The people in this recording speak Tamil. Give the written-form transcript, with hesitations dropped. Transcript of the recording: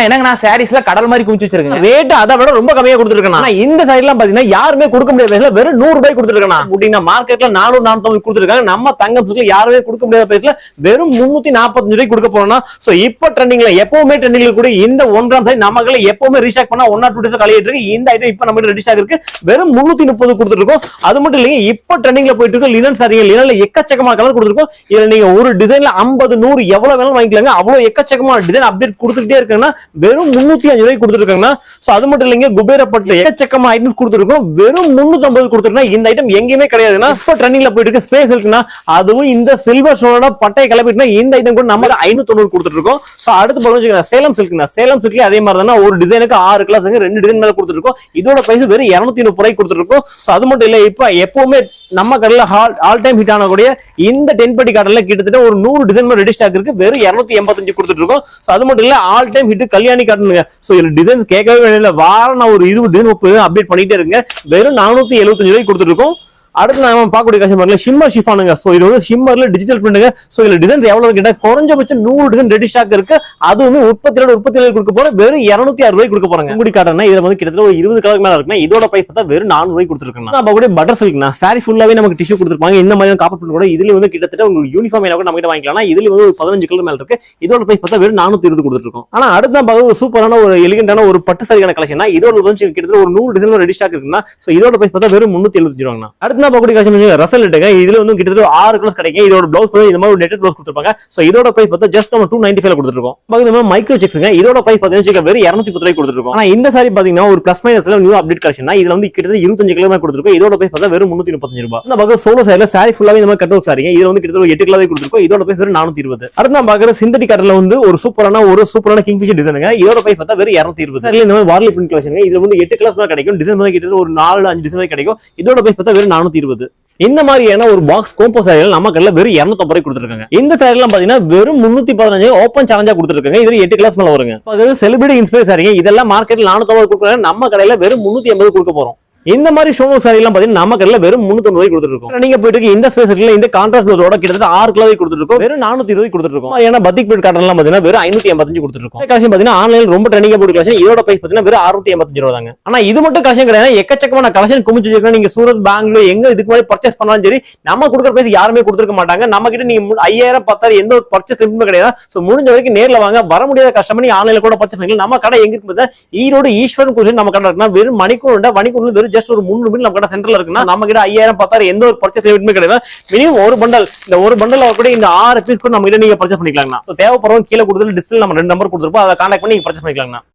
என்னங்கண்ணா சாரீஸ்ல கடல் மாதிரி குமிச்சு வச்சிருக்கேன். ரேட் அதை விட ரொம்ப கம்மியா கொடுத்துருக்கேன். இந்த சைடு எல்லாம் பாத்தீங்கன்னா யாருமே கொடுக்க முடியாத பிரைஸ்ல வெறும் 100 ரூபாய் கொடுத்துருக்கேன். அப்படின்னா மார்க்கெட்ல 400 450 கொடுத்துருக்காங்க. நம்ம தங்கத்துல யாருமே கொடுக்க முடியாத பிரைஸ்ல வெறும் 345 ரூபாய் கொடுக்க போறோம்னா சோ இப்ப ட்ரெண்டிங்ல எப்பவுமே ட்ரெண்டிங்ல கூட இந்த 1 கிராம் சைடு நமக்கு எப்பவுமே ரீஸ்டாக் பண்ணா 1 or 2 டேஸ் கழியிட்டு இருக்கு. இந்த ஐட்டம் இப்ப நம்ம ரெடி ஸ்டாக் இருக்கு. வெறும் 330 கொடுத்துருக்கோம். அது மட்டும் இல்லைங்க, இப்ப ட்ரெண்டிங்ல போயிட்டு இருக்கு லினன் சாரீங்க. லினன்ல எக்கச்சக்கமான கலர் கொடுத்துருக்கோம். இதுல நீங்க ஒரு டிசைன்ல 50 100 எவ்வளவு வேணாலும் வாங்கிக்கலாங்க. அவ்வளவு எக்கச்சக்கமான டிசைன் அப்டேட் கொடுத்துட்டே இருக்காங்கன்னா வெறும் 305 ரூபாய் கொடுத்துருக்காங்கன்னா சோ அது மட்டும் இல்லைங்க, குபேரப்பட்டு எக்கச்சக்கமா ஐட்டம் கொடுத்துருக்கோம். வெறும் 350 கொடுத்துருக்கோம். இந்த ஐட்டம் எங்கேயுமே கிடையாதுன்னா இப்ப ட்ரெண்டிங்ல போயிட்டு இருக்க ஸ்பேஸ் இருக்குன்னா அதுவும் இந்த சில்வர் ஸ்டோனோட பட்டை கிளப்பிட்டுனா இந்த ஐட்டம் கூட நம்ம 590 கொடுத்துட்டு இருக்கோம். சோ அடுத்து பாருங்க சேலம் சில்க்னா சேலம் சில்க்ல அதே மாதிரி தான் ஒரு டிசைனுக்கு 6 கிளாஸ் 2 டிசைன் மேல கொடுத்துருக்கோம். இதோட பிரைஸ் வெறும் 230 ரூபாய் கொடுத்துருக்கோம். சோ அது மட்டும் இல்ல, இப்ப எப்பவுமே நம்ம கடையில ஆல் டைம் ஹிட் ஆனக்கூடிய இந்த 10 பட்டி கார்டன்ல கிட்டத்தட்ட ஒரு 100 டிசைன் மேல ரெடி ஸ்டாக் இருக்கு. வெறும் 285 கொடுத்துட்டு இருக்கோம். சோ அது மட்டும் இல்ல, ஆல் டைம் ஹிட் கல்யாணி காட்டனுங்க. சோ இதுல டிசைன்ஸ் கேட்கவே வேண்டியதில்லை. வாரம் நான் ஒரு 20 டிசைன் 30 அப்டேட் பண்ணிட்டே இருங்க. வெறும் 475 ரூபாய் கொடுத்துட்டு இருக்கோம். அடுத்து நாம பார்க்கக்கூடிய கஸ்டமர்ல ஷிம்மர் ஷிஃபானுங்க. சோ இது வந்து ஷிம்மர்ல டிஜிட்டல் பிரிண்ட்ங்க. சோ இதுல டிசைன்ஸ் எவ்வளவு கேட்டா குறைஞ்சபட்சம் 100 டிசைன் ரெடி ஸ்டாக் இருக்கு. அதுவுமே 37 கொடுக்க போற வெறும் 206 ரூபாய் கொடுக்க போறாங்க. முடி காட்டனா இதுல வந்து கிட்டத்தட்ட ஒரு 20 கலருக்கு மேல இருக்குன்னா இதோட பிரைஸ் பார்த்தா வெறும் 400 ரூபாய் கொடுத்துருக்காங்க. நம்ம கூட பட்டர் சில்க்னா சாரி ஃபுல்லாவே நமக்கு டிஷ்யூ கொடுத்துருப்பாங்க. இந்த மாதிரி காப்பர் பிரிண்ட் கூட இதுல வந்து கிட்டத்தட்ட உங்களுக்கு யூனிஃபார்ம் கூட நம்ம கிட்ட வாங்கிக்கலாம். இதுல வந்து ஒரு 15 கலர் மேல இருக்கு. இதோட பிரைஸ் பார்த்தா வெறும் 420 கொடுத்துருக்கோம். ஆனா அடுத்து நம்ம ஒரு சூப்பரான ஒரு எலிகண்டான ஒரு பட்டு சாரியான கலெக்ஷன். இதோட வந்து கிட்டத்தட்ட ஒரு 100 டிசைன் ரெடி ஸ்டாக் இருக்குன்னா சோ இதோட பிரைஸ் பார்த்தா வெறும் 375 ரூபாய். அடுத்து நம்ம பார்க்கக்கூடிய கலெக்ஷன் இதுல வந்து கிட்டத்தட்ட 6 கலர்ஸ் கிடைக்கும். இதோட பிளவுஸ் இந்த மாதிரி நெட்டட் பிளவுஸ் கொடுத்திருப்பாங்க. சோ இதோட பிரைஸ் பார்த்தா ஜஸ்ட் நம்ம 295 கொடுத்துருக்கோம். பாத்தீங்கன்னா மைக்ரோ செக்ஸ்ங்க. இதோட பிரைஸ் பாத்தீங்கன்னா வெறும் 210 ரூபாய் கொடுத்துருக்கோம். ஆனா இந்த சாரி பாத்தீங்கன்னா ஒரு பிளஸ் மைனஸ்ல நியூ அப்டேட் கலெக்ஷன். இதுல வந்து கிட்டத்தட்ட 25 கலர் கொடுத்துருக்கோம். இதோட பிரைஸ் பார்த்தா வெறும் 335 ரூபாய். இந்த பக்கம் சோலோ சாரில சாரி ஃபுல்லாவே இந்த மாதிரி கட் ஒர்க் சாரிங்க. இதுல வந்து கிட்டத்தட்ட 8 கலர் கொடுத்துருக்கோம். இதோட பிரைஸ் வெறும் 420. அடுத்து நம்ம பாக்குற சிந்தட்டிக் காட்டன்ல வந்து ஒரு சூப்பரான கிங்ஃபிஷர் டிசைனுங்க. இதோட பிரைஸ் பார்த்தா வெறும் 220. சாரில இந்த மாதிரி வார்லி பிரிண்ட் கலெக்ஷன். இதுல வந்து 8 கலர்ஸ் மேல கிடைக்கும். டிசைன் வந்து கிட்டத்தட்ட ஒரு 4 5 டிசைன் கிடைக்கும். இதோட பிரைஸ் பார்த்தா வெறும் 420. இந்த மாதிரியான ஒரு பாக்ஸ் கோம்போ சாரிகள் நம்ம கடையில வெறும் 250 ரூபாய் கொடுத்துருக்காங்க. இந்த சாரி எல்லாம் பாத்தீங்கன்னா வெறும் 315 ஓப்பன் சேலஞ்சா கொடுத்துருக்காங்க. இது 8 கிளாஸ் மேல வருங்க. அதாவது செலிபிரிட்டி இன்ஸ்பயர் சாரிங்க. இதெல்லாம் மார்க்கெட்ல 450 கொடுக்குறாங்க. நம்ம கடையில வெறும் 380 கொடுக்க போறோம். இந்த மாதிரி ஷோனோ சாரி எல்லாம் பாத்தீங்கன்னா நம்ம கடையில வெறும் 390 ரூபாய் கொடுத்துருக்கோம். நீங்க போயிட்டு இந்த ஸ்பேஸ் இந்த கான்ட்ராஸ்ட் ப்ளவுஸோட கிட்டத்தட்ட 6 கலர் கொடுத்துருக்கோம். வெறும் 420 கொடுத்துருக்கோம். ஏன்னா பத்திக் பிரிண்ட் காட்டன் எல்லாம் பாத்தீங்கன்னா வெறும் 585 கொடுத்துருக்கோம். கலெக்ஷன் பாத்தீங்கன்னா ஆன்லைன்ல ரொம்ப ட்ரெண்டிங்கா போட்டு கலெக்ஷன். இதோட பிரைஸ் பாத்தீங்கன்னா வெறும் 685 ரூபாய் தாங்க. ஆனா இது மட்டும் கலெக்ஷன் கிடையாது. எக்கச்சக்கமான கலெக்ஷன் குமிச்சு வச்சிருக்கோம். நீங்க சூரத் பெங்களூர் எங்க இதுக்கு மாதிரி பர்ச்சேஸ் பண்ணாலும் சரி நம்ம கொடுக்குற பிரைஸ் யாருமே கொடுத்துருக்க மாட்டாங்க. நம்ம கிட்ட நீங்க 5000 10,000 எந்த ஒரு பர்ச்சேஸ் கிடையாது. சோ முடிஞ்ச வரைக்கும் நேர்ல வாங்க. வர முடியாத கஸ்டமர் நீ ஆன்லைன்ல கூட பர்ச்சேஸ் பண்ணிக்கலாம். நம்ம கடை எங்க இருக்கு? ஈரோடு ஈஸ்வரன் கோயில் நம்ம கடை இருக்குன்னா வெறும் மணிக்கூர் வெறும் ஜஸ்ட் ஒரு 3 நிமிடம் கடை சென்டர்ல இருக்குன்னா நம்ம கிட்ட 5000 10,000 எந்த ஒரு பர்ச்சேஸ் கிடையாது. மினிமம் ஒரு பண்டல் இந்த ஒரு பண்டல் கூட இந்த 6 பீஸ் கூட நம்ம கிட்ட நீங்க பர்ச்சேஸ் பண்ணிக்கலாம். தேவைப்படுறவங்க கீழே கொடுத்து டிஸ்பிளே நம்ம 2 நம்பர் கொடுத்துருப்போம். அதை கான்டாக்ட் பண்ணி நீங்க பர்ச்சேஸ் பண்ணிக்கலாம்.